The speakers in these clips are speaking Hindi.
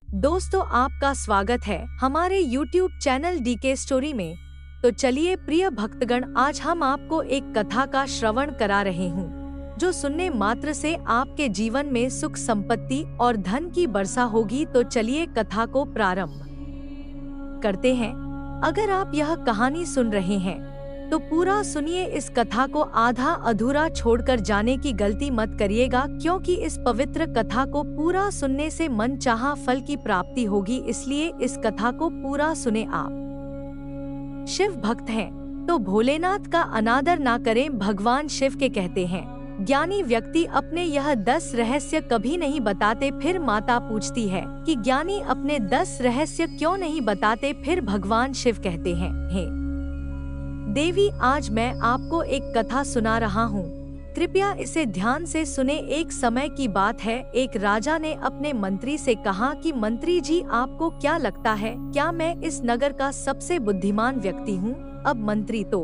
दोस्तों, आपका स्वागत है हमारे YouTube चैनल DK स्टोरी में। तो चलिए प्रिय भक्तगण, आज हम आपको एक कथा का श्रवण करा रहे हूँ जो सुनने मात्र से आपके जीवन में सुख संपत्ति और धन की वर्षा होगी। तो चलिए कथा को प्रारंभ करते हैं। अगर आप यह कहानी सुन रहे हैं तो पूरा सुनिए। इस कथा को आधा अधूरा छोड़कर जाने की गलती मत करिएगा, क्योंकि इस पवित्र कथा को पूरा सुनने से मन चाहा फल की प्राप्ति होगी। इसलिए इस कथा को पूरा सुने। आप शिव भक्त हैं तो भोलेनाथ का अनादर ना करें। भगवान शिव के कहते हैं, ज्ञानी व्यक्ति अपने यह 10 रहस्य कभी नहीं बताते। फिर माता पूछती है कि ज्ञानी अपने 10 रहस्य क्यों नहीं बताते। फिर भगवान शिव कहते हैं, हे देवी, आज मैं आपको एक कथा सुना रहा हूँ, कृपया इसे ध्यान से सुने। एक समय की बात है, एक राजा ने अपने मंत्री से कहा कि मंत्री जी, आपको क्या लगता है, क्या मैं इस नगर का सबसे बुद्धिमान व्यक्ति हूँ? अब मंत्री तो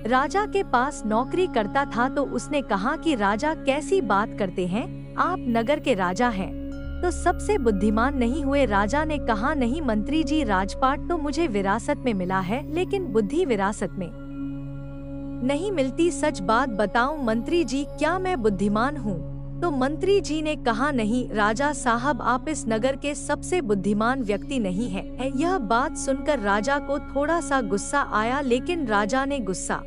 राजा के पास नौकरी करता था, तो उसने कहा कि राजा, कैसी बात करते हैं, आप नगर के राजा हैं तो सबसे बुद्धिमान नहीं हुए। राजा ने कहा, नहीं मंत्री जी, राजपाट तो मुझे विरासत में मिला है, लेकिन बुद्धि विरासत में नहीं मिलती। सच बात बताऊं मंत्री जी, क्या मैं बुद्धिमान हूँ? तो मंत्री जी ने कहा, नहीं राजा साहब, आप इस नगर के सबसे बुद्धिमान व्यक्ति नहीं हैं। यह बात सुनकर राजा को थोड़ा सा गुस्सा आया, लेकिन राजा ने गुस्सा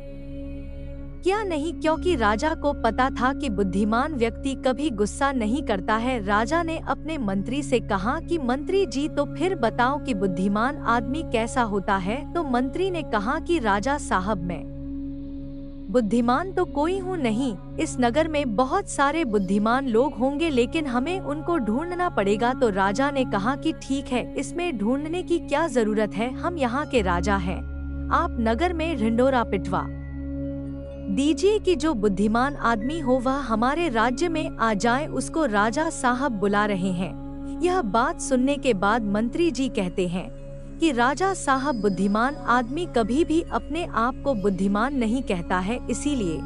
क्या नहीं, क्योंकि राजा को पता था कि बुद्धिमान व्यक्ति कभी गुस्सा नहीं करता है। राजा ने अपने मंत्री से कहा कि मंत्री जी, तो फिर बताओ कि बुद्धिमान आदमी कैसा होता है? तो मंत्री ने कहा कि राजा साहब, मैं बुद्धिमान तो कोई हूँ नहीं। इस नगर में बहुत सारे बुद्धिमान लोग होंगे, लेकिन हमें उनको ढूंढना पड़ेगा। तो राजा ने कहा कि ठीक है, इसमें ढूंढने की क्या जरूरत है, हम यहाँ के राजा हैं। आप नगर में ढिंडोरा पिटवा दीजिए कि जो बुद्धिमान आदमी हो वह हमारे राज्य में आ जाए, उसको राजा साहब बुला रहे हैं। यह बात सुनने के बाद मंत्री जी कहते हैं कि राजा साहब, बुद्धिमान आदमी कभी भी अपने आप को बुद्धिमान नहीं कहता है, इसीलिए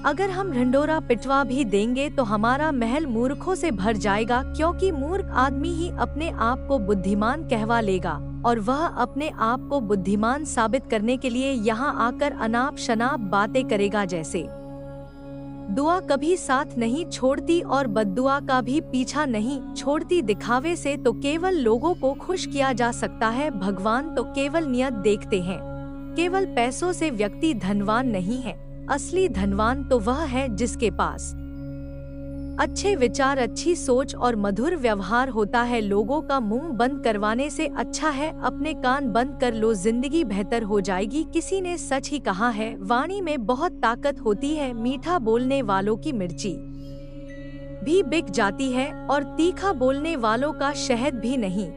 अगर हम ढिंडोरा पिटवा भी देंगे तो हमारा महल मूर्खों से भर जाएगा, क्योंकि मूर्ख आदमी ही अपने आप को बुद्धिमान कहवा लेगा और वह अपने आप को बुद्धिमान साबित करने के लिए यहाँ आकर अनाप शनाप बातें करेगा। जैसे दुआ कभी साथ नहीं छोड़ती और बद्दुआ का भी पीछा नहीं छोड़ती। दिखावे से तो केवल लोगों को खुश किया जा सकता है, भगवान तो केवल नियत देखते हैं। केवल पैसों से व्यक्ति धनवान नहीं है, असली धनवान तो वह है जिसके पास अच्छे विचार, अच्छी सोच और मधुर व्यवहार होता है। लोगों का मुंह बंद करवाने से अच्छा है अपने कान बंद कर लो, जिंदगी बेहतर हो जाएगी। किसी ने सच ही कहा है, वाणी में बहुत ताकत होती है, मीठा बोलने वालों की मिर्ची भी बिक जाती है और तीखा बोलने वालों का शहद भी नहीं।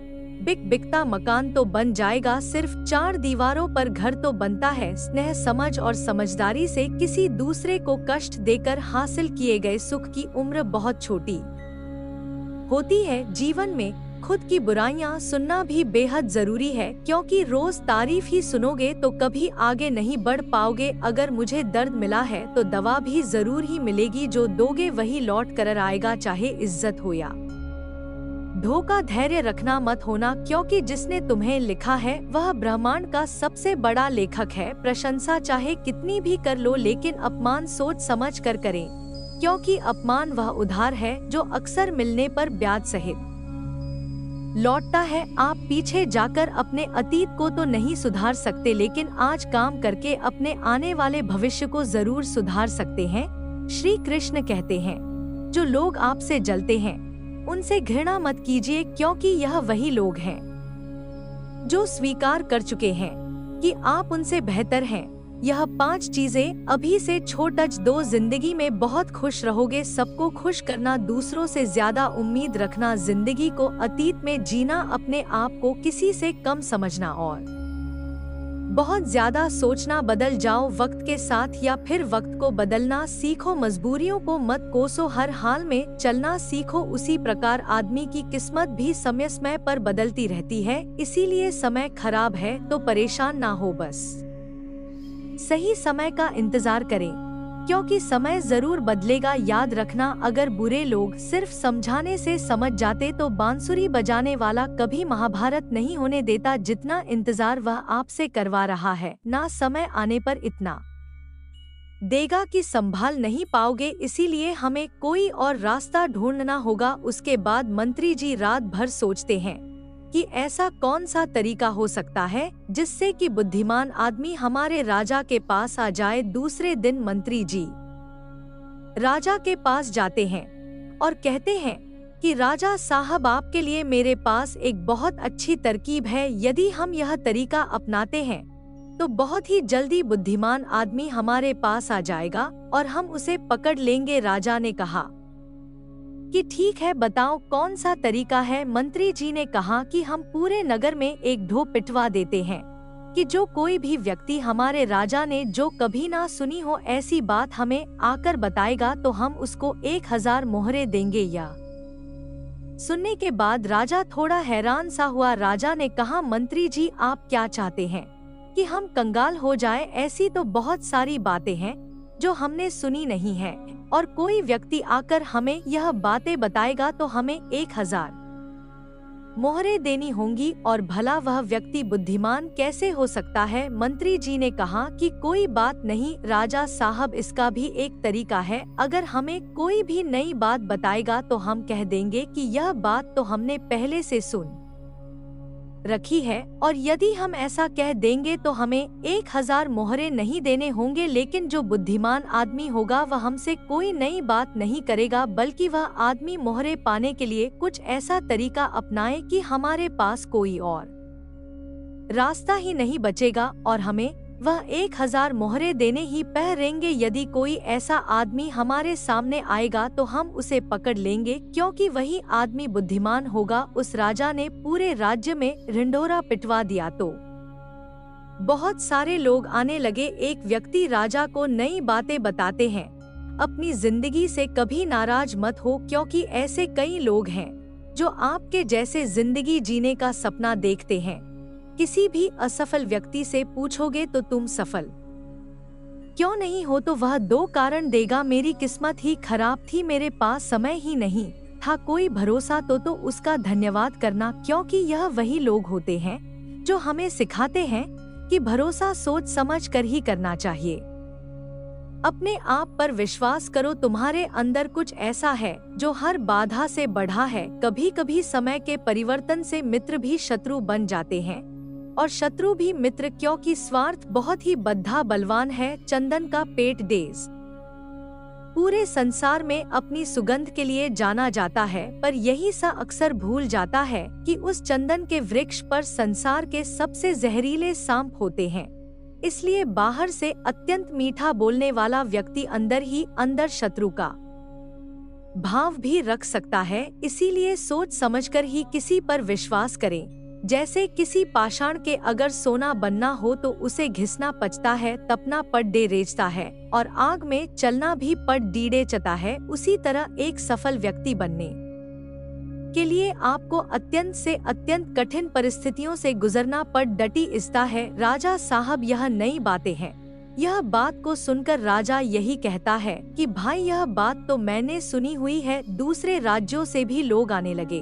बिकता मकान तो बन जाएगा, सिर्फ 4 दीवारों पर घर तो बनता है। स्नेह, समझ और समझदारी से किसी दूसरे को कष्ट देकर हासिल किए गए सुख की उम्र बहुत छोटी होती है। जीवन में खुद की बुराइयां सुनना भी बेहद जरूरी है, क्योंकि रोज तारीफ ही सुनोगे तो कभी आगे नहीं बढ़ पाओगे। अगर मुझे दर्द मिला है तो दवा भी जरूर ही मिलेगी, जो दोगे वही लौट कर आएगा, चाहे इज्जत हो या धोखा। धैर्य रखना मत होना, क्योंकि जिसने तुम्हें लिखा है वह ब्रह्मांड का सबसे बड़ा लेखक है। प्रशंसा चाहे कितनी भी कर लो, लेकिन अपमान सोच समझ कर करें, क्योंकि अपमान वह उधार है जो अक्सर मिलने पर ब्याज सहित लौटता है। आप पीछे जाकर अपने अतीत को तो नहीं सुधार सकते, लेकिन आज काम करके अपने आने वाले भविष्य को जरूर सुधार सकते हैं। श्री कृष्ण कहते हैं, जो लोग आपसे जलते हैं उनसे घृणा मत कीजिए, क्योंकि यह वही लोग हैं जो स्वीकार कर चुके हैं कि आप उनसे बेहतर हैं। यह 5 चीजें अभी से छोड़ दो, जिंदगी में बहुत खुश रहोगे। सबको खुश करना, दूसरों से ज्यादा उम्मीद रखना, जिंदगी को अतीत में जीना, अपने आप को किसी से कम समझना और बहुत ज्यादा सोचना। बदल जाओ वक्त के साथ या फिर वक्त को बदलना सीखो। मजबूरियों को मत कोसो, हर हाल में चलना सीखो। उसी प्रकार आदमी की किस्मत भी समय समय पर बदलती रहती है, इसीलिए समय खराब है तो परेशान ना हो, बस सही समय का इंतजार करें। क्योंकि समय जरूर बदलेगा। याद रखना, अगर बुरे लोग सिर्फ समझाने से समझ जाते तो बांसुरी बजाने वाला कभी महाभारत नहीं होने देता। जितना इंतजार वह आपसे करवा रहा है, ना समय आने पर इतना देगा कि संभाल नहीं पाओगे। इसीलिए हमें कोई और रास्ता ढूंढना होगा। उसके बाद मंत्री जी रात भर सोचते हैं कि ऐसा कौन सा तरीका हो सकता है जिससे कि बुद्धिमान आदमी हमारे राजा के पास आ जाए। दूसरे दिन मंत्री जी राजा के पास जाते हैं और कहते हैं कि राजा साहब, आपके लिए मेरे पास एक बहुत अच्छी तरकीब है। यदि हम यह तरीका अपनाते हैं तो बहुत ही जल्दी बुद्धिमान आदमी हमारे पास आ जाएगा और हम उसे पकड़ लेंगे। राजा ने कहा कि ठीक है, बताओ कौन सा तरीका है। मंत्री जी ने कहा कि हम पूरे नगर में एक ढो पिटवा देते हैं कि जो कोई भी व्यक्ति हमारे राजा ने जो कभी ना सुनी हो ऐसी बात हमें आकर बताएगा तो हम उसको 1000 मोहरे देंगे। या सुनने के बाद राजा थोड़ा हैरान सा हुआ। राजा ने कहा, मंत्री जी आप क्या चाहते हैं कि हम कंगाल हो जाएं? ऐसी तो बहुत सारी बातें हैं जो हमने सुनी नहीं है और कोई व्यक्ति आकर हमें यह बातें बताएगा तो हमें 1000 मोहरे देनी होंगी। और भला वह व्यक्ति बुद्धिमान कैसे हो सकता है? मंत्री जी ने कहा कि कोई बात नहीं राजा साहब, इसका भी एक तरीका है। अगर हमें कोई भी नई बात बताएगा तो हम कह देंगे कि यह बात तो हमने पहले से सुन रखी है, और यदि हम ऐसा कह देंगे तो हमें 1000 मोहरे नहीं देने होंगे। लेकिन जो बुद्धिमान आदमी होगा वह हमसे कोई नई बात नहीं करेगा, बल्कि वह आदमी मोहरे पाने के लिए कुछ ऐसा तरीका अपनाए कि हमारे पास कोई और रास्ता ही नहीं बचेगा और हमें वह 1000 मोहरे देने ही पड़ेंगे। यदि कोई ऐसा आदमी हमारे सामने आएगा तो हम उसे पकड़ लेंगे, क्योंकि वही आदमी बुद्धिमान होगा। उस राजा ने पूरे राज्य में ढिंढोरा पिटवा दिया तो बहुत सारे लोग आने लगे। एक व्यक्ति राजा को नई बातें बताते हैं। अपनी जिंदगी से कभी नाराज मत हो, क्योंकि ऐसे कई लोग हैं जो आपके जैसे जिंदगी जीने का सपना देखते हैं। किसी भी असफल व्यक्ति से पूछोगे तो तुम सफल क्यों नहीं हो तो वह 2 कारण देगा। मेरी किस्मत ही खराब थी, मेरे पास समय ही नहीं था, कोई भरोसा तो उसका धन्यवाद करना। क्योंकि यह वही लोग होते हैं जो हमें सिखाते हैं कि भरोसा सोच समझ कर ही करना चाहिए। अपने आप पर विश्वास करो। तुम्हारे अंदर कुछ ऐसा है जो हर बाधा से बढ़ा है। कभी कभी समय के परिवर्तन से मित्र भी शत्रु बन जाते हैं और शत्रु भी मित्र, क्योंकि स्वार्थ बहुत ही बद्धा बलवान है। चंदन का पेट देश पूरे संसार में अपनी सुगंध के लिए जाना जाता है, पर यही सा अक्सर भूल जाता है कि उस चंदन के वृक्ष पर संसार के सबसे जहरीले सांप होते हैं। इसलिए बाहर से अत्यंत मीठा बोलने वाला व्यक्ति अंदर ही अंदर शत्रु का भाव भी रख सकता है। इसीलिए सोच समझकर ही किसी पर विश्वास करें। जैसे किसी पाषाण के अगर सोना बनना हो तो उसे घिसना पचता है, तपना पट डे रेचता है और आग में चलना भी पट डीडे चता है। उसी तरह एक सफल व्यक्ति बनने के लिए आपको अत्यंत से अत्यंत कठिन परिस्थितियों से गुजरना पड़ डटी इस्ता है। राजा साहब, यह नई बातें हैं। यह बात को सुनकर राजा यही कहता है कि भाई यह बात तो मैंने सुनी हुई है। दूसरे राज्यों से भी लोग आने लगे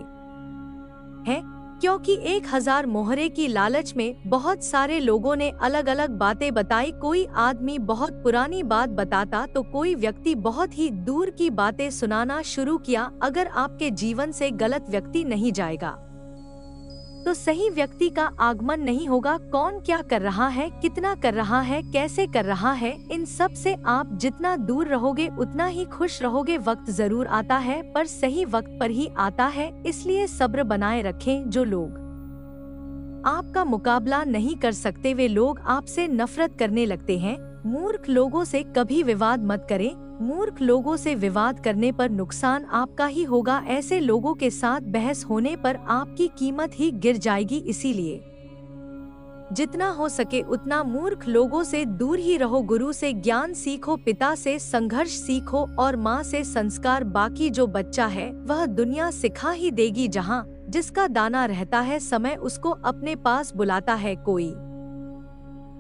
हैं, क्योंकि 1000 मोहरे की लालच में बहुत सारे लोगों ने अलग अलग बातें बताई। कोई आदमी बहुत पुरानी बात बताता तो कोई व्यक्ति बहुत ही दूर की बातें सुनाना शुरू किया। अगर आपके जीवन से गलत व्यक्ति नहीं जाएगा तो सही व्यक्ति का आगमन नहीं होगा। कौन क्या कर रहा है, कितना कर रहा है, कैसे कर रहा है, इन सब से आप जितना दूर रहोगे उतना ही खुश रहोगे। वक्त जरूर आता है, पर सही वक्त पर ही आता है। इसलिए सब्र बनाए रखें। जो लोग आपका मुकाबला नहीं कर सकते वे लोग आपसे नफरत करने लगते हैं। मूर्ख लोगों से कभी विवाद मत करें। मूर्ख लोगों से विवाद करने पर नुकसान आपका ही होगा। ऐसे लोगों के साथ बहस होने पर आपकी कीमत ही गिर जाएगी। इसीलिए जितना हो सके उतना मूर्ख लोगों से दूर ही रहो। गुरु से ज्ञान सीखो, पिता से संघर्ष सीखो और माँ से संस्कार। बाकी जो बच्चा है वह दुनिया सिखा ही देगी। जहाँ जिसका दाना रहता है समय उसको अपने पास बुलाता है। कोई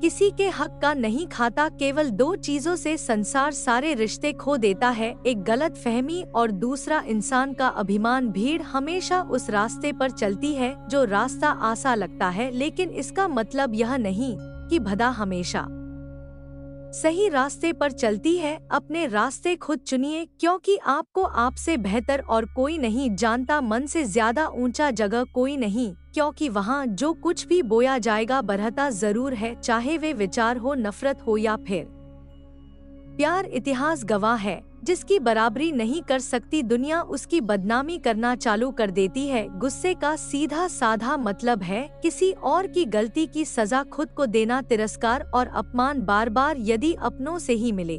किसी के हक का नहीं खाता, केवल दो चीजों से संसार सारे रिश्ते खो देता है, एक गलत फहमी और दूसरा इंसान का अभिमान। भीड़ हमेशा उस रास्ते पर चलती है जो रास्ता आसान लगता है, लेकिन इसका मतलब यह नहीं कि भदा हमेशा सही रास्ते पर चलती है। अपने रास्ते खुद चुनिए, क्योंकि आपको आपसे बेहतर और कोई नहीं जानता। मन से ज्यादा ऊंचा जगह कोई नहीं, क्योंकि वहाँ जो कुछ भी बोया जाएगा बढ़ता जरूर है, चाहे वे विचार हो, नफरत हो या फिर प्यार। इतिहास गवाह है, जिसकी बराबरी नहीं कर सकती दुनिया उसकी बदनामी करना चालू कर देती है। गुस्से का सीधा साधा मतलब है किसी और की गलती की सजा खुद को देना, तिरस्कार और अपमान बार बार यदि अपनों से ही मिले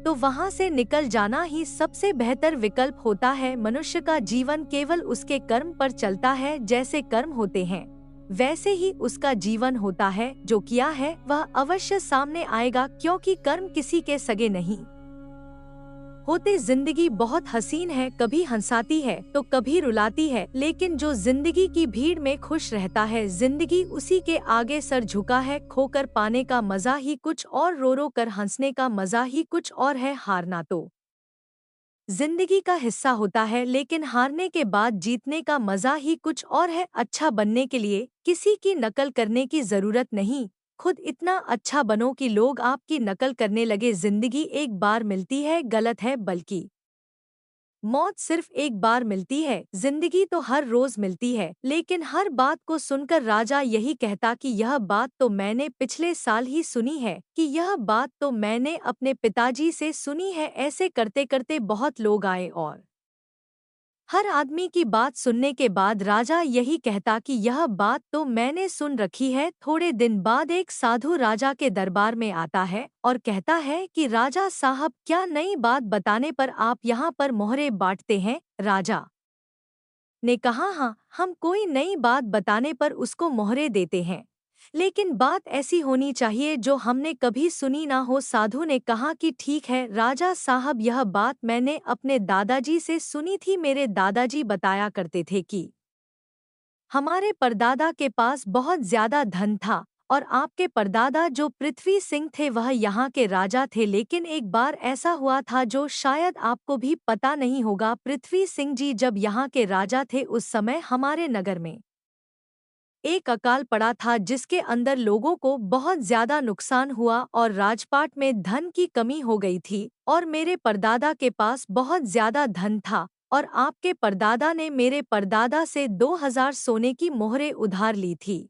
तो वहां से निकल जाना ही सबसे बेहतर विकल्प होता है। मनुष्य का जीवन केवल उसके कर्म पर चलता है, जैसे कर्म होते हैं वैसे ही उसका जीवन होता है। जो किया है वह अवश्य सामने आएगा, क्योंकि कर्म किसी के सगे नहीं होते। जिंदगी बहुत हसीन है, कभी हंसाती है तो कभी रुलाती है, लेकिन जो जिंदगी की भीड़ में खुश रहता है, जिंदगी उसी के आगे सर झुका है। खोकर पाने का मजा ही कुछ और, रो रो कर हंसने का मजा ही कुछ और है। हारना तो जिंदगी का हिस्सा होता है, लेकिन हारने के बाद जीतने का मजा ही कुछ और है। अच्छा बनने के लिए किसी की नकल करने की जरूरत नहीं, खुद इतना अच्छा बनो कि लोग आपकी नकल करने लगे। जिंदगी एक बार मिलती है, गलत है, बल्कि मौत सिर्फ एक बार मिलती है। जिंदगी तो हर रोज मिलती है, लेकिन हर बात को सुनकर राजा यही कहता कि यह बात तो मैंने पिछले साल ही सुनी है, कि यह बात तो मैंने अपने पिताजी से सुनी है। ऐसे करते करते बहुत लोग आए और हर आदमी की बात सुनने के बाद राजा यही कहता कि यह बात तो मैंने सुन रखी है। थोड़े दिन बाद एक साधु राजा के दरबार में आता है और कहता है कि राजा साहब, क्या नई बात बताने पर आप यहाँ पर मोहरे बांटते हैं? राजा ने कहा, हाँ, हम कोई नई बात बताने पर उसको मोहरे देते हैं, लेकिन बात ऐसी होनी चाहिए जो हमने कभी सुनी ना हो। साधु ने कहा कि ठीक है राजा साहब, यह बात मैंने अपने दादाजी से सुनी थी। मेरे दादाजी बताया करते थे कि हमारे परदादा के पास बहुत ज्यादा धन था और आपके परदादा जो पृथ्वी सिंह थे वह यहाँ के राजा थे। लेकिन एक बार ऐसा हुआ था जो शायद आपको भी पता नहीं होगा। पृथ्वी सिंह जी जब यहाँ के राजा थे उस समय हमारे नगर में एक अकाल पड़ा था, जिसके अंदर लोगों को बहुत ज्यादा नुकसान हुआ और राजपाट में धन की कमी हो गई थी। और मेरे परदादा के पास बहुत ज्यादा धन था और आपके परदादा ने मेरे परदादा से 2000 सोने की मोहरें उधार ली थी।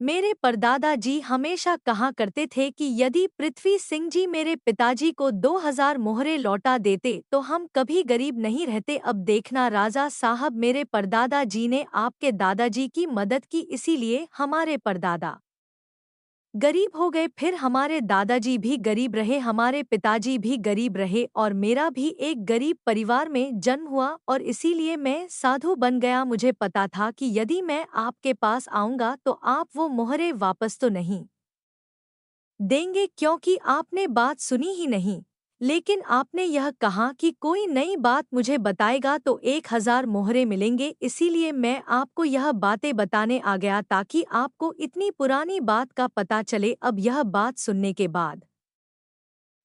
मेरे परदादा जी हमेशा कहा करते थे कि यदि पृथ्वी सिंह जी मेरे पिताजी को 2000 मोहरें लौटा देते तो हम कभी गरीब नहीं रहते। अब देखना राजा साहब, मेरे परदादा जी ने आपके दादाजी की मदद की, इसीलिए हमारे परदादा गरीब हो गए। फिर हमारे दादाजी भी गरीब रहे, हमारे पिताजी भी गरीब रहे और मेरा भी एक गरीब परिवार में जन्म हुआ और इसीलिए मैं साधु बन गया। मुझे पता था कि यदि मैं आपके पास आऊंगा तो आप वो मोहरे वापस तो नहीं देंगे, क्योंकि आपने बात सुनी ही नहीं। लेकिन आपने यह कहा कि कोई नई बात मुझे बताएगा तो 1000 मोहरे मिलेंगे, इसीलिए मैं आपको यह बातें बताने आ गया ताकि आपको इतनी पुरानी बात का पता चले। अब यह बात सुनने के बाद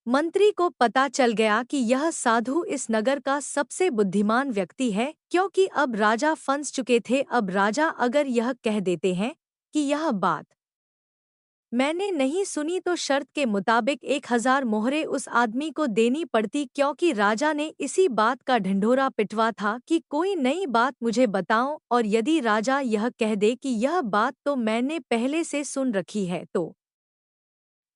मंत्री को पता चल गया कि यह साधु इस नगर का सबसे बुद्धिमान व्यक्ति है, क्योंकि अब राजा फंस चुके थे। अब राजा अगर यह कह देते हैं कि यह बात मैंने नहीं सुनी तो शर्त के मुताबिक 1000 मोहरे उस आदमी को देनी पड़ती, क्योंकि राजा ने इसी बात का ढिंढोरा पिटवा था कि कोई नई बात मुझे बताओ। और यदि राजा यह कह दे कि यह बात तो मैंने पहले से सुन रखी है तो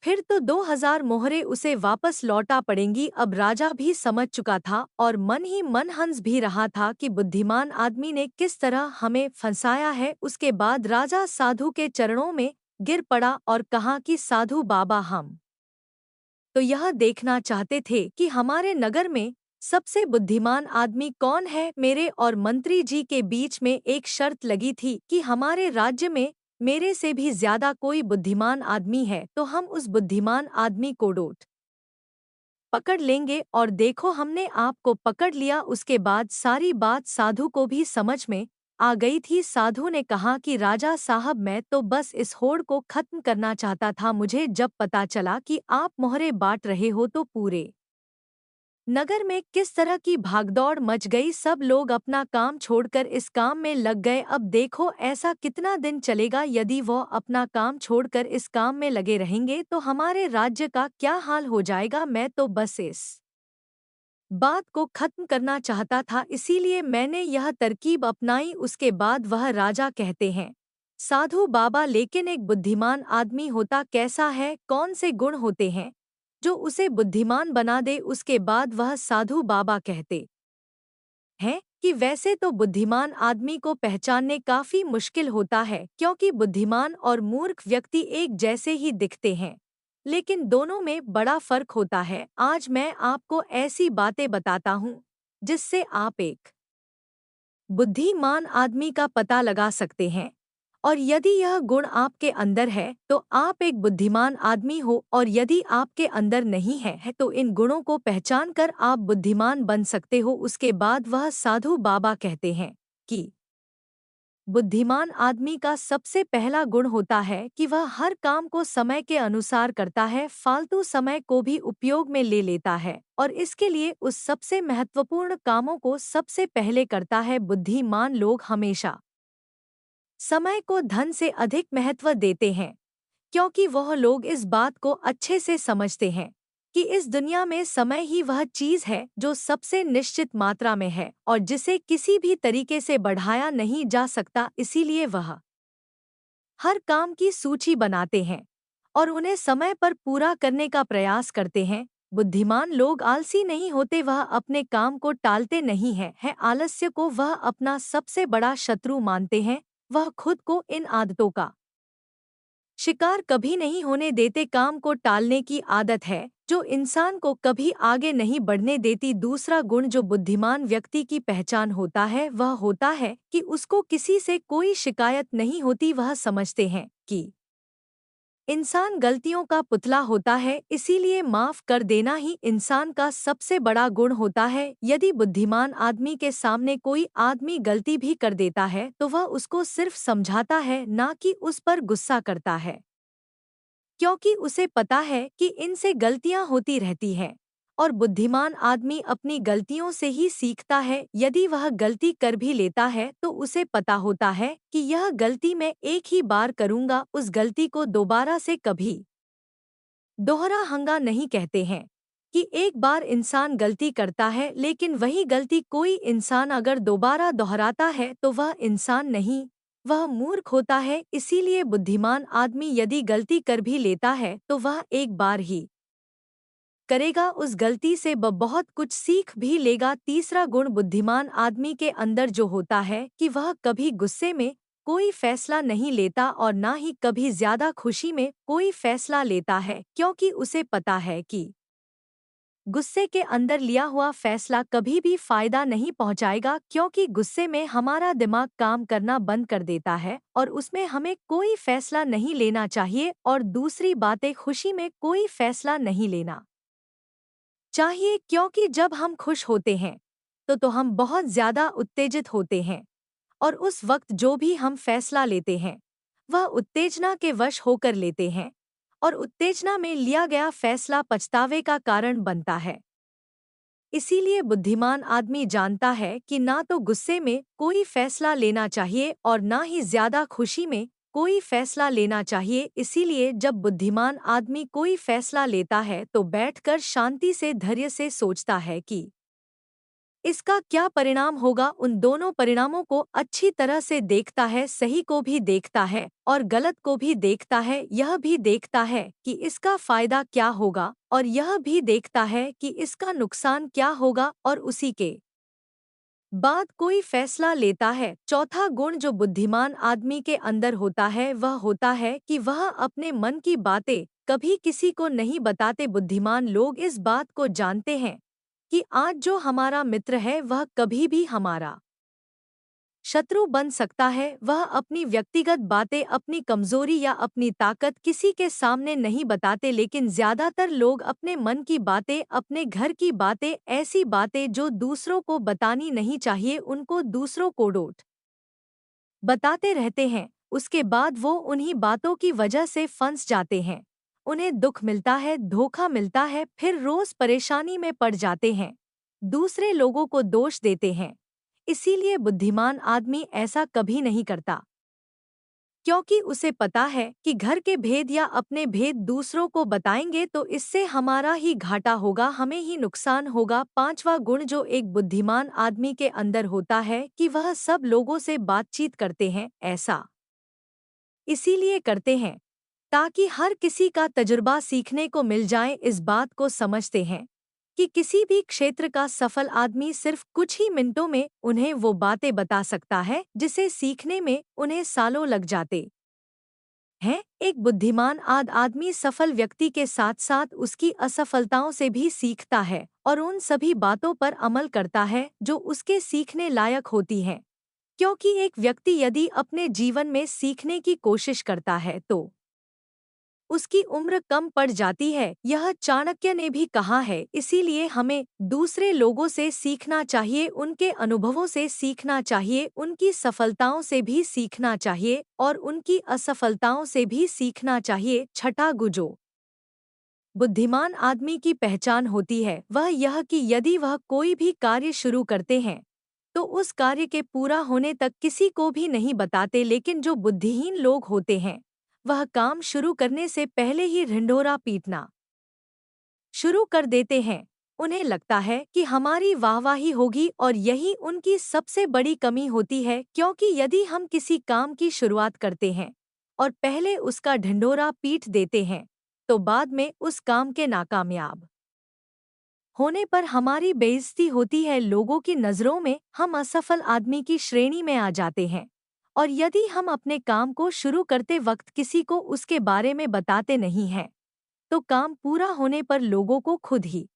फिर तो 2000 मोहरे उसे वापस लौटा पड़ेंगी। अब राजा भी समझ चुका था और मन ही मन हंस भी रहा था कि बुद्धिमान आदमी ने किस तरह हमें फंसाया है। उसके बाद राजा साधु के चरणों में गिर पड़ा और कहा कि साधु बाबा, हम तो यह देखना चाहते थे कि हमारे नगर में सबसे बुद्धिमान आदमी कौन है। मेरे और मंत्री जी के बीच में एक शर्त लगी थी कि हमारे राज्य में मेरे से भी ज्यादा कोई बुद्धिमान आदमी है तो हम उस बुद्धिमान आदमी को डोट पकड़ लेंगे। और देखो, हमने आपको पकड़ लिया। उसके बाद सारी बात साधु को भी समझ में आ गई थी। साधु ने कहा कि राजा साहब, मैं तो बस इस होड़ को खत्म करना चाहता था। मुझे जब पता चला कि आप मोहरे बांट रहे हो तो पूरे नगर में किस तरह की भागदौड़ मच गई। सब लोग अपना काम छोड़कर इस काम में लग गए। अब देखो ऐसा कितना दिन चलेगा। यदि वो अपना काम छोड़कर इस काम में लगे रहेंगे तो हमारे राज्य का क्या हाल हो जाएगा। मैं तो बस इस बात को खत्म करना चाहता था, इसीलिए मैंने यह तरकीब अपनाई। उसके बाद वह राजा कहते हैं, साधु बाबा, लेकिन एक बुद्धिमान आदमी होता कैसा है? कौन से गुण होते हैं जो उसे बुद्धिमान बना दे? उसके बाद वह साधु बाबा कहते हैं कि वैसे तो बुद्धिमान आदमी को पहचानने काफी मुश्किल होता है, क्योंकि बुद्धिमान और मूर्ख व्यक्ति एक जैसे ही दिखते हैं, लेकिन दोनों में बड़ा फर्क होता है। आज मैं आपको ऐसी बातें बताता हूँ जिससे आप एक बुद्धिमान आदमी का पता लगा सकते हैं। और यदि यह गुण आपके अंदर है तो आप एक बुद्धिमान आदमी हो, और यदि आपके अंदर नहीं है तो इन गुणों को पहचान कर आप बुद्धिमान बन सकते हो। उसके बाद वह साधु बाबा कहते हैं कि बुद्धिमान आदमी का सबसे पहला गुण होता है कि वह हर काम को समय के अनुसार करता है, फालतू समय को भी उपयोग में ले लेता है, और इसके लिए उस सबसे महत्वपूर्ण कामों को सबसे पहले करता है। बुद्धिमान लोग हमेशा समय को धन से अधिक महत्व देते हैं, क्योंकि वह लोग इस बात को अच्छे से समझते हैं कि इस दुनिया में समय ही वह चीज है जो सबसे निश्चित मात्रा में है और जिसे किसी भी तरीके से बढ़ाया नहीं जा सकता। इसीलिए वह हर काम की सूची बनाते हैं और उन्हें समय पर पूरा करने का प्रयास करते हैं। बुद्धिमान लोग आलसी नहीं होते, वह अपने काम को टालते नहीं है आलस्य को वह अपना सबसे बड़ा शत्रु मानते हैं। वह खुद को इन आदतों का शिकार कभी नहीं होने देते। काम को टालने की आदत है जो इंसान को कभी आगे नहीं बढ़ने देती। दूसरा गुण जो बुद्धिमान व्यक्ति की पहचान होता है वह होता है कि उसको किसी से कोई शिकायत नहीं होती। वह समझते हैं कि इंसान गलतियों का पुतला होता है, इसीलिए माफ कर देना ही इंसान का सबसे बड़ा गुण होता है। यदि बुद्धिमान आदमी के सामने कोई आदमी गलती भी कर देता है तो वह उसको सिर्फ समझाता है, ना कि उस पर गुस्सा करता है, क्योंकि उसे पता है कि इनसे गलतियां होती रहती हैं और बुद्धिमान आदमी अपनी गलतियों से ही सीखता है। यदि वह गलती कर भी लेता है तो उसे पता होता है कि यह गलती मैं एक ही बार करूंगा, उस गलती को दोबारा से कभी दोहरा हंगा नहीं कहते हैं कि एक बार इंसान गलती करता है, लेकिन वही गलती कोई इंसान अगर दोबारा दोहराता है तो वह इंसान नहीं, वह मूर्ख होता है। इसीलिए बुद्धिमान आदमी यदि गलती कर भी लेता है तो वह एक बार ही करेगा, उस गलती से वह बहुत कुछ सीख भी लेगा। तीसरा गुण बुद्धिमान आदमी के अंदर जो होता है कि वह कभी गुस्से में कोई फैसला नहीं लेता और ना ही कभी ज्यादा खुशी में कोई फैसला लेता है, क्योंकि उसे पता है कि गुस्से के अंदर लिया हुआ फैसला कभी भी फायदा नहीं पहुंचाएगा, क्योंकि गुस्से में हमारा दिमाग काम करना बंद कर देता है और उसमें हमें कोई फैसला नहीं लेना चाहिए। और दूसरी बातें, खुशी में कोई फैसला नहीं लेना चाहिए, क्योंकि जब हम खुश होते हैं तो हम बहुत ज्यादा उत्तेजित होते हैं और उस वक्त जो भी हम फैसला लेते हैं वह उत्तेजना के वश होकर लेते हैं और उत्तेजना में लिया गया फैसला पछतावे का कारण बनता है। इसीलिए बुद्धिमान आदमी जानता है कि ना तो गुस्से में कोई फैसला लेना चाहिए और ना ही ज्यादा खुशी में कोई फैसला लेना चाहिए। इसीलिए जब बुद्धिमान आदमी कोई फैसला लेता है तो बैठकर शांति से धैर्य से सोचता है कि इसका क्या परिणाम होगा। उन दोनों परिणामों को अच्छी तरह से देखता है, सही को भी देखता है और गलत को भी देखता है। यह भी देखता है कि इसका फायदा क्या होगा और यह भी देखता है कि इसका नुकसान क्या होगा, और उसी के बाद कोई फैसला लेता है। चौथा गुण जो बुद्धिमान आदमी के अंदर होता है वह होता है कि वह अपने मन की बातें कभी किसी को नहीं बताते। बुद्धिमान लोग इस बात को जानते हैं कि आज जो हमारा मित्र है वह कभी भी हमारा शत्रु बन सकता है। वह अपनी व्यक्तिगत बातें, अपनी कमजोरी या अपनी ताकत किसी के सामने नहीं बताते, लेकिन ज्यादातर लोग अपने मन की बातें, अपने घर की बातें, ऐसी बातें जो दूसरों को बतानी नहीं चाहिए, उनको दूसरों को डोट बताते रहते हैं, उसके बाद वो उन्हीं बातों की वजह से फंस जाते हैं। उन्हें दुख मिलता है, धोखा मिलता है, फिर रोज परेशानी में पड़ जाते हैं। दूसरे लोगों को दोष देते हैं। इसीलिए बुद्धिमान आदमी ऐसा कभी नहीं करता, क्योंकि उसे पता है कि घर के भेद या अपने भेद दूसरों को बताएंगे तो इससे हमारा ही घाटा होगा, हमें ही नुकसान होगा। पांचवा गुण जो एक बुद्धिमान आदमी के अंदर होता है कि वह सब लोगों से बातचीत करते हैं। ऐसा इसीलिए करते हैं ताकि हर किसी का तजुर्बा सीखने को मिल जाए। इस बात को समझते हैं कि किसी भी क्षेत्र का सफल आदमी सिर्फ कुछ ही मिनटों में उन्हें वो बातें बता सकता है जिसे सीखने में उन्हें सालों लग जाते हैं। एक बुद्धिमान आदमी सफल व्यक्ति के साथ साथ उसकी असफलताओं से भी सीखता है और उन सभी बातों पर अमल करता है जो उसके सीखने लायक होती हैं। क्योंकि एक व्यक्ति यदि अपने जीवन में सीखने की कोशिश करता है तो उसकी उम्र कम पड़ जाती है, यह चाणक्य ने भी कहा है। इसीलिए हमें दूसरे लोगों से सीखना चाहिए, उनके अनुभवों से सीखना चाहिए, उनकी सफलताओं से भी सीखना चाहिए और उनकी असफलताओं से भी सीखना चाहिए। छठा गुजो बुद्धिमान आदमी की पहचान होती है वह यह कि यदि वह कोई भी कार्य शुरू करते हैं तो उस कार्य के पूरा होने तक किसी को भी नहीं बताते। लेकिन जो बुद्धिहीन लोग होते हैं वह काम शुरू करने से पहले ही ढिंढोरा पीटना शुरू कर देते हैं। उन्हें लगता है कि हमारी वाहवाही होगी और यही उनकी सबसे बड़ी कमी होती है, क्योंकि यदि हम किसी काम की शुरुआत करते हैं और पहले उसका ढिंढोरा पीट देते हैं तो बाद में उस काम के नाकामयाब होने पर हमारी बेइज्जती होती है। लोगों की नज़रों में हम असफल आदमी की श्रेणी में आ जाते हैं और यदि हम अपने काम को शुरू करते वक्त किसी को उसके बारे में बताते नहीं हैं तो काम पूरा होने पर लोगों को खुद ही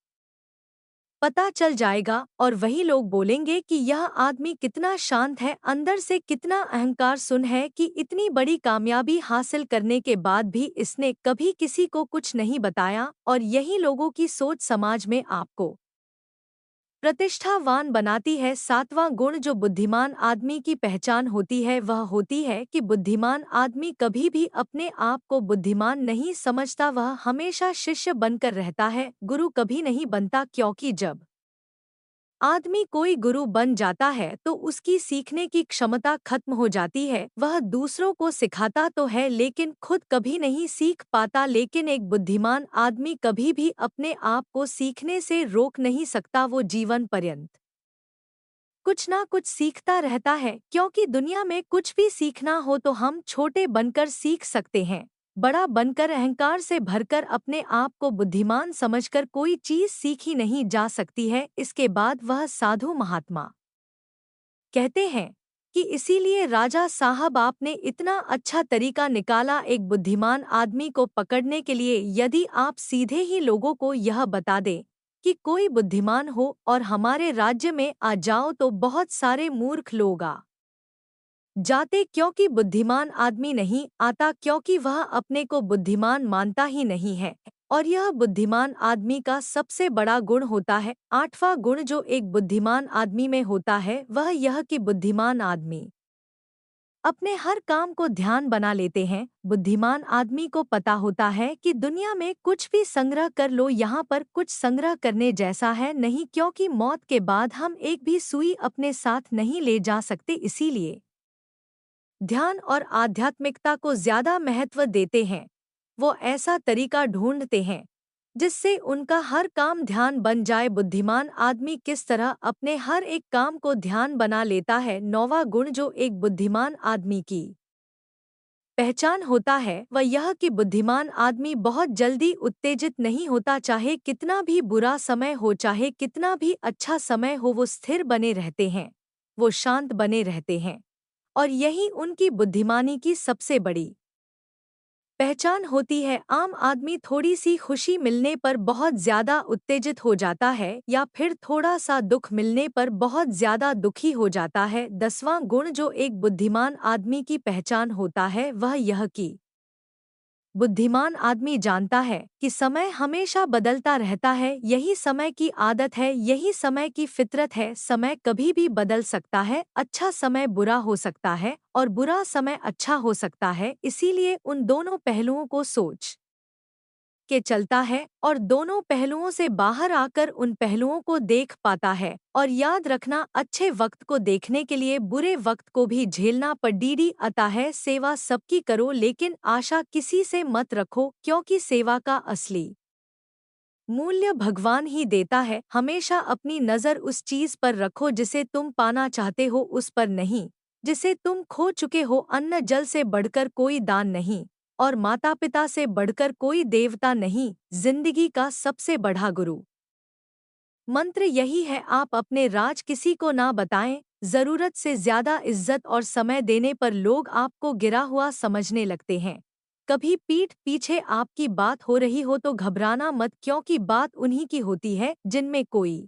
पता चल जाएगा और वही लोग बोलेंगे कि यह आदमी कितना शांत है, अंदर से कितना अहंकार सुन है कि इतनी बड़ी कामयाबी हासिल करने के बाद भी इसने कभी किसी को कुछ नहीं बताया। और यही लोगों की सोच समाज में आपको प्रतिष्ठावान बनाती है। सातवां गुण जो बुद्धिमान आदमी की पहचान होती है वह होती है कि बुद्धिमान आदमी कभी भी अपने आप को बुद्धिमान नहीं समझता, वह हमेशा शिष्य बनकर रहता है, गुरु कभी नहीं बनता। क्योंकि जब आदमी कोई गुरु बन जाता है तो उसकी सीखने की क्षमता खत्म हो जाती है। वह दूसरों को सिखाता तो है लेकिन खुद कभी नहीं सीख पाता। लेकिन एक बुद्धिमान आदमी कभी भी अपने आप को सीखने से रोक नहीं सकता, वो जीवन पर्यंत कुछ ना कुछ सीखता रहता है। क्योंकि दुनिया में कुछ भी सीखना हो तो हम छोटे बनकर सीख सकते हैं, बड़ा बनकर अहंकार से भरकर अपने आप को बुद्धिमान समझकर कोई चीज सीखी नहीं जा सकती है। इसके बाद वह साधु महात्मा कहते हैं कि इसीलिए राजा साहब आपने इतना अच्छा तरीका निकाला एक बुद्धिमान आदमी को पकड़ने के लिए। यदि आप सीधे ही लोगों को यह बता दें कि कोई बुद्धिमान हो और हमारे राज्य में आ जाओ तो बहुत सारे मूर्ख लोग आ जाते, क्योंकि बुद्धिमान आदमी नहीं आता, क्योंकि वह अपने को बुद्धिमान मानता ही नहीं है। और यह बुद्धिमान आदमी का सबसे बड़ा गुण होता है। आठवां गुण जो एक बुद्धिमान आदमी में होता है वह यह कि बुद्धिमान आदमी अपने हर काम को ध्यान बना लेते हैं। बुद्धिमान आदमी को पता होता है कि दुनिया में कुछ भी संग्रह कर लो, यहाँ पर कुछ संग्रह करने जैसा है नहीं, क्योंकि मौत के बाद हम एक भी सुई अपने साथ नहीं ले जा सकते। इसीलिए ध्यान और आध्यात्मिकता को ज्यादा महत्व देते हैं। वो ऐसा तरीका ढूंढते हैं जिससे उनका हर काम ध्यान बन जाए। बुद्धिमान आदमी किस तरह अपने हर एक काम को ध्यान बना लेता है। नौवां गुण जो एक बुद्धिमान आदमी की पहचान होता है वह यह कि बुद्धिमान आदमी बहुत जल्दी उत्तेजित नहीं होता, चाहे कितना भी बुरा समय हो, चाहे कितना भी अच्छा समय हो, वो स्थिर बने रहते हैं, वो शांत बने रहते हैं। और यही उनकी बुद्धिमानी की सबसे बड़ी पहचान होती है। आम आदमी थोड़ी सी खुशी मिलने पर बहुत ज्यादा उत्तेजित हो जाता है या फिर थोड़ा सा दुख मिलने पर बहुत ज्यादा दुखी हो जाता है। 10वां गुण जो एक बुद्धिमान आदमी की पहचान होता है वह यह कि बुद्धिमान आदमी जानता है कि समय हमेशा बदलता रहता है, यही समय की आदत है, यही समय की फितरत है। समय कभी भी बदल सकता है, अच्छा समय बुरा हो सकता है और बुरा समय अच्छा हो सकता है। इसीलिए उन दोनों पहलुओं को सोच के चलता है और दोनों पहलुओं से बाहर आकर उन पहलुओं को देख पाता है। और याद रखना, अच्छे वक्त को देखने के लिए बुरे वक्त को भी झेलना पड़ीडी आता है। सेवा सबकी करो लेकिन आशा किसी से मत रखो, क्योंकि सेवा का असली मूल्य भगवान ही देता है। हमेशा अपनी नज़र उस चीज पर रखो जिसे तुम पाना चाहते हो, उस पर नहीं जिसे तुम खो चुके हो। अन्न जल से बढ़कर कोई दान नहीं और माता पिता से बढ़कर कोई देवता नहीं। जिंदगी का सबसे बड़ा गुरु मंत्र यही है, आप अपने राज किसी को ना बताएं। जरूरत से ज्यादा इज्जत और समय देने पर लोग आपको गिरा हुआ समझने लगते हैं। कभी पीठ पीछे आपकी बात हो रही हो तो घबराना मत, क्योंकि बात उन्हीं की होती है जिनमें कोई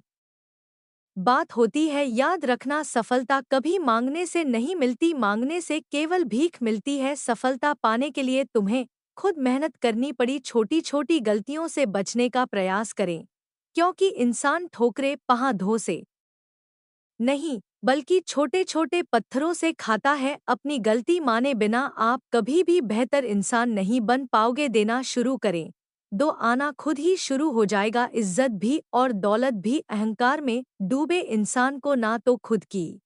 बात होती है। याद रखना, सफलता कभी मांगने से नहीं मिलती, मांगने से केवल भीख मिलती है। सफलता पाने के लिए तुम्हें खुद मेहनत करनी पड़ी। छोटी छोटी गलतियों से बचने का प्रयास करें, क्योंकि इंसान ठोकरे पहाड़ धो से नहीं बल्कि छोटे छोटे पत्थरों से खाता है। अपनी गलती माने बिना आप कभी भी बेहतर इंसान नहीं बन पाओगे। देना शुरू करें, दो आना खुद ही शुरू हो जाएगा। इज्जत भी और दौलत भी अहंकार में डूबे इंसान को ना तो खुद की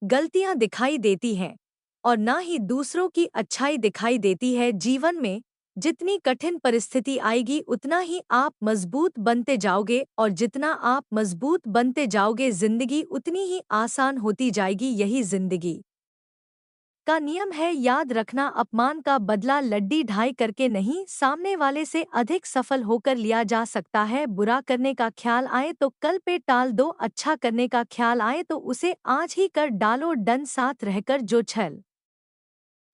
गलतियां दिखाई देती हैं और ना ही दूसरों की अच्छाई दिखाई देती है। जीवन में जितनी कठिन परिस्थिति आएगी उतना ही आप मजबूत बनते जाओगे, और जितना आप मजबूत बनते जाओगे जिंदगी उतनी ही आसान होती जाएगी। यही जिंदगी का नियम है। याद रखना, अपमान का बदला लड्डी ढाई करके नहीं, सामने वाले से अधिक सफल होकर लिया जा सकता है। बुरा करने का ख्याल आए तो कल पे टाल दो, अच्छा करने का ख्याल आए तो उसे आज ही कर डालो। डन साथ रहकर जो छल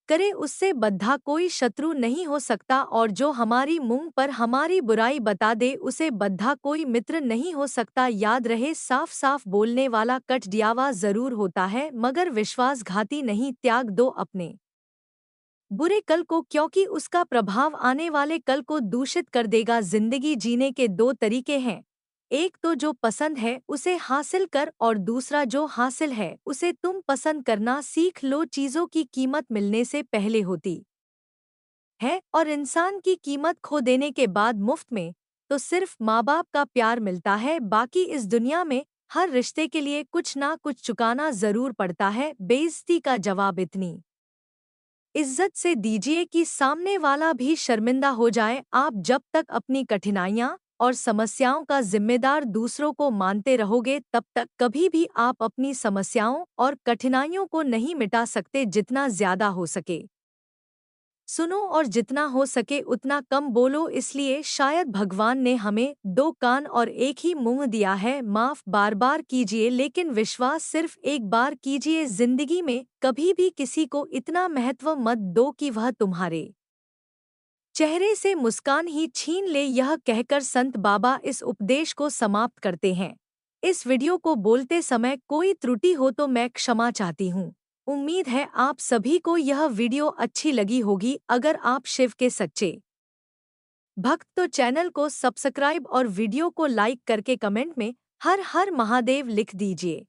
करे उससे बद्धा कोई शत्रु नहीं हो सकता, और जो हमारी मुंह पर हमारी बुराई बता दे उसे बद्धा कोई मित्र नहीं हो सकता। याद रहे, साफ साफ बोलने वाला कटदियावा जरूर होता है मगर विश्वासघाती नहीं। त्याग दो अपने बुरे कल को, क्योंकि उसका प्रभाव आने वाले कल को दूषित कर देगा। जिंदगी जीने के दो तरीके हैं, एक तो जो पसंद है उसे हासिल कर और दूसरा जो हासिल है उसे तुम पसंद करना सीख लो। चीजों की कीमत मिलने से पहले होती है और इंसान की कीमत खो देने के बाद मुफ्त में तो सिर्फ माँ बाप का प्यार मिलता है। बाकी इस दुनिया में हर रिश्ते के लिए कुछ ना कुछ चुकाना जरूर पड़ता है। बेइज्जती का जवाब इतनी इज्जत से दीजिए कि सामने वाला भी शर्मिंदा हो जाए। आप जब तक अपनी कठिनाइयाँ और समस्याओं का जिम्मेदार दूसरों को मानते रहोगे तब तक कभी भी आप अपनी समस्याओं और कठिनाइयों को नहीं मिटा सकते। जितना ज्यादा हो सके सुनो और जितना हो सके उतना कम बोलो। इसलिए शायद भगवान ने हमें दो कान और एक ही मुंह दिया है। माफ बार बार कीजिए लेकिन विश्वास सिर्फ एक बार कीजिए। जिंदगी में कभी भी किसी को इतना महत्व मत दो कि वह तुम्हारे चेहरे से मुस्कान ही छीन ले। यह कहकर संत बाबा इस उपदेश को समाप्त करते हैं। इस वीडियो को बोलते समय कोई त्रुटि हो तो मैं क्षमा चाहती हूँ। उम्मीद है आप सभी को यह वीडियो अच्छी लगी होगी। अगर आप शिव के सच्चे भक्त तो चैनल को सब्सक्राइब और वीडियो को लाइक करके कमेंट में हर हर महादेव लिख दीजिए।